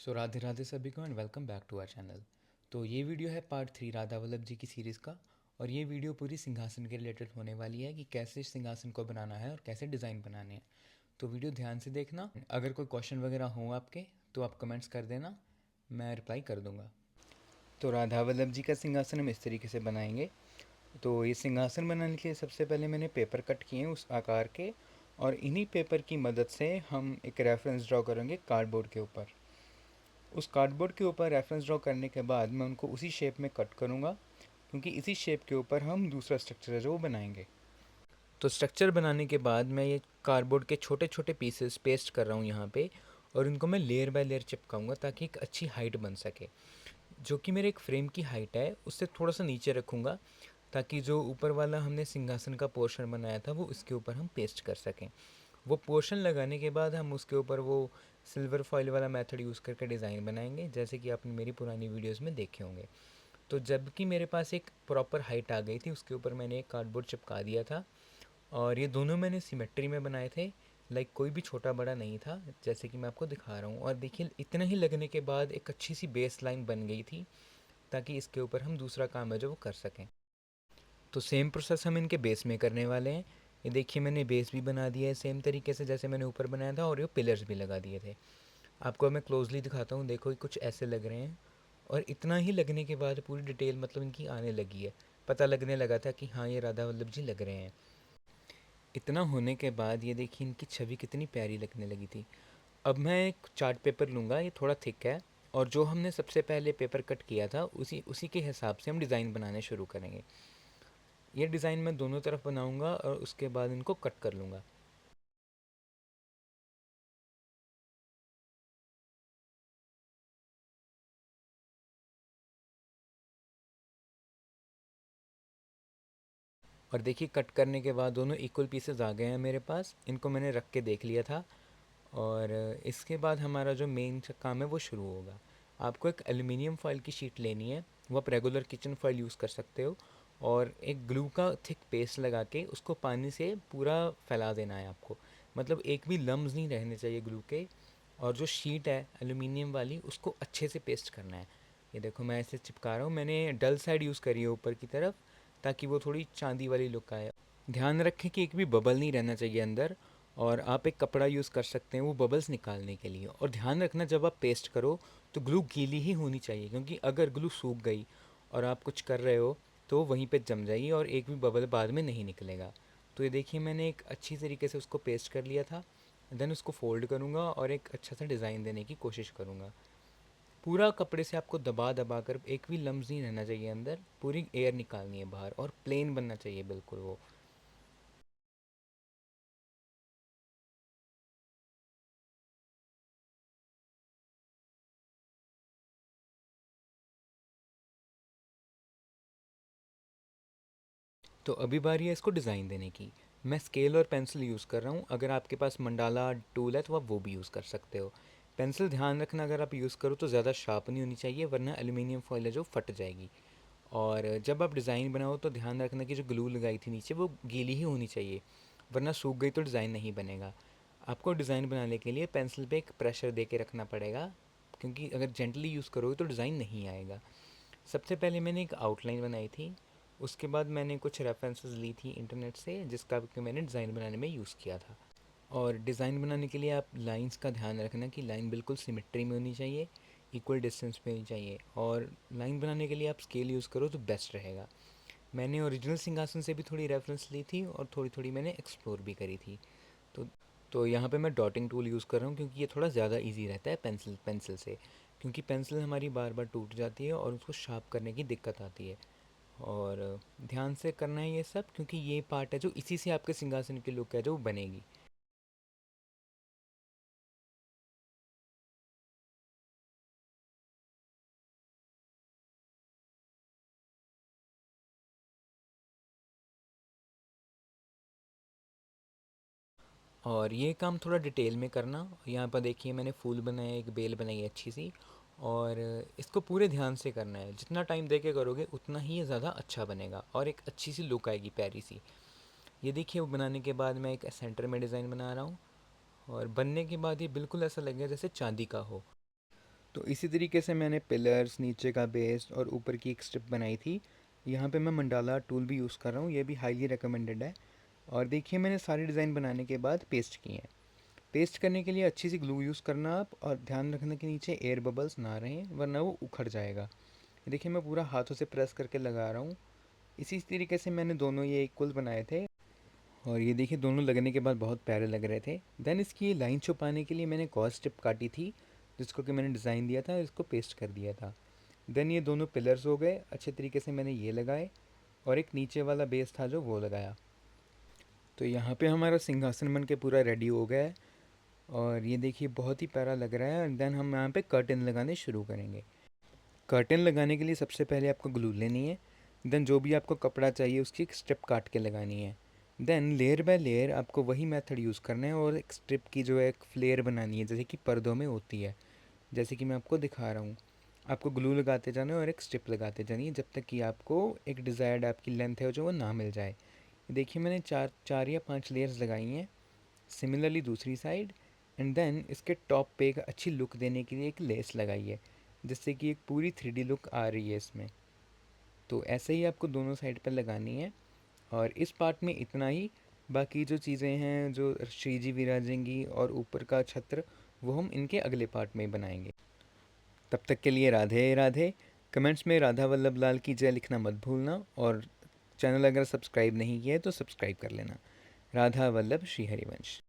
सो राधे राधे सभी को and welcome back to our channel. तो ये वीडियो है पार्ट 3 राधा वल्लभ जी की सीरीज़ का। और ये वीडियो पूरी सिंहासन के रिलेटेड होने वाली है कि कैसे सिंहासन को बनाना है और कैसे डिज़ाइन बनाने हैं। तो वीडियो ध्यान से देखना। अगर कोई क्वेश्चन वगैरह हो आपके तो आप कमेंट्स कर देना, मैं रिप्लाई कर दूंगा। तो राधा वल्लभ जी का सिंहासन हम इस तरीके से बनाएंगे। तो ये सिंहासन बनाने के लिए सबसे पहले मैंने पेपर कट किए हैं उस आकार के, और इन्हीं पेपर की मदद से हम एक रेफरेंस ड्रॉ करेंगे कार्डबोर्ड के ऊपर। उस कार्डबोर्ड के ऊपर रेफरेंस ड्रॉ करने के बाद मैं उनको उसी शेप में कट करूँगा, क्योंकि इसी शेप के ऊपर हम दूसरा स्ट्रक्चर है जो वो बनाएंगे। तो स्ट्रक्चर बनाने के बाद मैं ये कार्डबोर्ड के छोटे छोटे पीसेस पेस्ट कर रहा हूँ यहाँ पे, और इनको मैं लेयर बाय लेयर चिपकाऊंगा ताकि एक अच्छी हाइट बन सके। जो कि मेरे एक फ्रेम की हाइट है उससे थोड़ा सा नीचे रखूँगा, ताकि जो ऊपर वाला हमने सिंहासन का पोर्शन बनाया था वो इसके ऊपर हम पेस्ट कर सकें। वो पोर्शन लगाने के बाद हम उसके ऊपर वो सिल्वर फॉइल वाला मेथड यूज़ करके डिज़ाइन बनाएंगे, जैसे कि आपने मेरी पुरानी वीडियोस में देखे होंगे। तो जब कि मेरे पास एक प्रॉपर हाइट आ गई थी उसके ऊपर मैंने एक कार्डबोर्ड चिपका दिया था, और ये दोनों मैंने सिमेट्री में बनाए थे। लाइक कोई भी छोटा बड़ा नहीं था, जैसे कि मैं आपको दिखा रहा हूँ। और देखिए इतना ही लगने के बाद एक अच्छी सी बेस लाइन बन गई थी, ताकि इसके ऊपर हम दूसरा काम है जो वो कर सकें। तो सेम प्रोसेस हम इनके बेस में करने वाले हैं। ये देखिए मैंने बेस भी बना दिया है सेम तरीके से जैसे मैंने ऊपर बनाया था, और ये पिलर्स भी लगा दिए थे। आपको मैं क्लोजली दिखाता हूँ, देखो ये कुछ ऐसे लग रहे हैं। और इतना ही लगने के बाद पूरी डिटेल मतलब इनकी आने लगी है, पता लगने लगा था कि हाँ ये राधा वल्लभ जी लग रहे हैं। इतना होने के बाद ये देखिए इनकी छवि कितनी प्यारी लगने लगी थी। अब मैं एक चार्ट पेपर लूँगा, ये थोड़ा थिक है, और जो हमने सबसे पहले पेपर कट किया था उसी उसी के हिसाब से हम डिज़ाइन बनाने शुरू करेंगे। ये डिज़ाइन मैं दोनों तरफ बनाऊंगा और उसके बाद इनको कट कर लूँगा। और देखिए कट करने के बाद दोनों इक्वल पीसेस आ गए हैं मेरे पास, इनको मैंने रख के देख लिया था। और इसके बाद हमारा जो मेन काम है वो शुरू होगा। आपको एक एल्युमिनियम फॉयल की शीट लेनी है, वो आप रेगुलर किचन फॉयल यूज़ कर सकते हो। और एक ग्लू का थिक पेस्ट लगा के उसको पानी से पूरा फैला देना है आपको। मतलब एक भी लम्स नहीं रहने चाहिए ग्लू के। और जो शीट है एल्युमिनियम वाली उसको अच्छे से पेस्ट करना है। ये देखो मैं ऐसे चिपका रहा हूँ, मैंने डल साइड यूज़ करी है ऊपर की तरफ, ताकि वो थोड़ी चांदी वाली लुक आए। ध्यान रखें कि एक भी बबल नहीं रहना चाहिए अंदर। और आप एक कपड़ा यूज़ कर सकते हैं वो बबल्स निकालने के लिए। और ध्यान रखना जब आप पेस्ट करो तो ग्लू गीली ही होनी चाहिए, क्योंकि अगर ग्लू सूख गई और आप कुछ कर रहे हो तो वो वहीं पे जम जाएगी और एक भी बबल बाद में नहीं निकलेगा। तो ये देखिए मैंने एक अच्छी तरीके से उसको पेस्ट कर लिया था। देन उसको फोल्ड करूँगा और एक अच्छा सा डिज़ाइन देने की कोशिश करूँगा। पूरा कपड़े से आपको दबा दबा कर, एक भी लम्स नहीं रहना चाहिए अंदर, पूरी एयर निकालनी है बाहर, और प्लेन बनना चाहिए बिल्कुल वो। तो अभी बारी है इसको डिज़ाइन देने की। मैं स्केल और पेंसिल यूज़ कर रहा हूँ, अगर आपके पास मंडाला टूल है तो आप वो भी यूज़ कर सकते हो। पेंसिल ध्यान रखना अगर आप यूज़ करो तो ज़्यादा शार्प नहीं होनी चाहिए, वरना एल्यूमिनियम फॉइल है जो फट जाएगी। और जब आप डिज़ाइन बनाओ तो ध्यान रखना कि जो ग्लू लगाई थी नीचे वो गीली ही होनी चाहिए, वरना सूख गई तो डिज़ाइन नहीं बनेगा। आपको डिज़ाइन बनाने के लिए पेंसिल पे एक प्रेशर दे के रखना पड़ेगा, क्योंकि अगर जेंटली यूज़ करोगे तो डिज़ाइन नहीं आएगा। सबसे पहले मैंने एक आउटलाइन बनाई थी, उसके बाद मैंने कुछ रेफरेंसेस ली थी इंटरनेट से जिसका कि मैंने डिज़ाइन बनाने में यूज़ किया था। और डिज़ाइन बनाने के लिए आप लाइंस का ध्यान रखना कि लाइन बिल्कुल सिमेट्री में होनी चाहिए, इक्वल डिस्टेंस पे होनी चाहिए। और लाइन बनाने के लिए आप स्केल यूज़ करो तो बेस्ट रहेगा। मैंने ओरिजिनल सिंहासन से भी थोड़ी रेफरेंस ली थी और थोड़ी थोड़ी मैंने एक्सप्लोर भी करी थी। तो तो यहाँ पे मैं डॉटिंग टूल यूज़ कर रहा हूँ, क्योंकि ये थोड़ा ज़्यादा इजी रहता है पेंसिल पेंसिल से। क्योंकि पेंसिल हमारी बार बार टूट जाती है और उसको शार्प करने की दिक्कत आती है। और ध्यान से करना है ये सब, क्योंकि ये पार्ट है जो इसी से आपके सिंहासन की लुक है जो बनेगी। और ये काम थोड़ा डिटेल में करना। यहाँ पर देखिए मैंने फूल बनाया, एक बेल बनाई है अच्छी सी। और इसको पूरे ध्यान से करना है, जितना टाइम दे के करोगे उतना ही ये ज़्यादा अच्छा बनेगा और एक अच्छी सी लुक आएगी प्यारी सी। ये देखिए वो बनाने के बाद मैं एक सेंटर में डिज़ाइन बना रहा हूँ, और बनने के बाद ये बिल्कुल ऐसा लगेगा जैसे चांदी का हो। तो इसी तरीके से मैंने पिलर्स, नीचे का बेस और ऊपर की एक स्ट्रिप बनाई थी। यहाँ पे मैं मंडाला टूल भी यूज़ कर रहा हूँ, ये भी हाईली रिकमेंडेड है। और देखिए मैंने सारी डिज़ाइन बनाने के बाद पेस्ट किए हैं। पेस्ट करने के लिए अच्छी सी ग्लू यूज़ करना आप, और ध्यान रखना कि नीचे एयर बबल्स ना रहें वरना वो उखड़ जाएगा। देखिए मैं पूरा हाथों से प्रेस करके लगा रहा हूँ। इसी तरीके से मैंने दोनों ये इक्वल बनाए थे, और ये देखिए दोनों लगने के बाद बहुत प्यारे लग रहे थे। देन इसकी ये लाइन छुपाने के लिए मैंने कॉस स्ट्रिप काटी थी, जिसको कि मैंने डिज़ाइन दिया था, इसको पेस्ट कर दिया था। देन ये दोनों पिलर्स हो गए, अच्छे तरीके से मैंने ये लगाए, और एक नीचे वाला बेस था जो वो लगाया। तो यहाँ पे हमारा सिंहासन बन के पूरा रेडी हो गया है, और ये देखिए बहुत ही प्यारा लग रहा है। देन हम यहाँ पे कर्टन लगाने शुरू करेंगे। कर्टन लगाने के लिए सबसे पहले आपको ग्लू लेनी है। देन जो भी आपको कपड़ा चाहिए उसकी एक स्ट्रिप काट के लगानी है। देन लेयर बाय लेयर आपको वही मेथड यूज़ करना है, और एक स्ट्रिप की जो है एक फ्लेयर बनानी है, जैसे कि पर्दों में होती है। जैसे कि मैं आपको दिखा रहा हूँ, आपको ग्लू लगाते जाना है और एक स्ट्रिप लगाते जानी है, जब तक कि आपको एक डिज़ायर्ड आपकी लेंथ है जो वो ना मिल जाए। देखिए मैंने चार चार या पांच लेयर्स लगाई हैं। सिमिलरली दूसरी साइड, एंड देन इसके टॉप पे एक अच्छी लुक देने के लिए एक लेस लगाई है, जिससे कि एक पूरी 3D लुक आ रही है इसमें। तो ऐसे ही आपको दोनों साइड पर लगानी है। और इस पार्ट में इतना ही। बाकी जो चीज़ें हैं जो श्री जी विराजेंगी और ऊपर का छत्र, वो हम इनके अगले पार्ट में ही बनाएंगे। तब तक के लिए राधे राधे। कमेंट्स में राधा वल्लभ लाल की जय लिखना मत भूलना, और चैनल अगर सब्सक्राइब नहीं किया है तो सब्सक्राइब कर लेना। राधा वल्लभ श्री हरिवंश।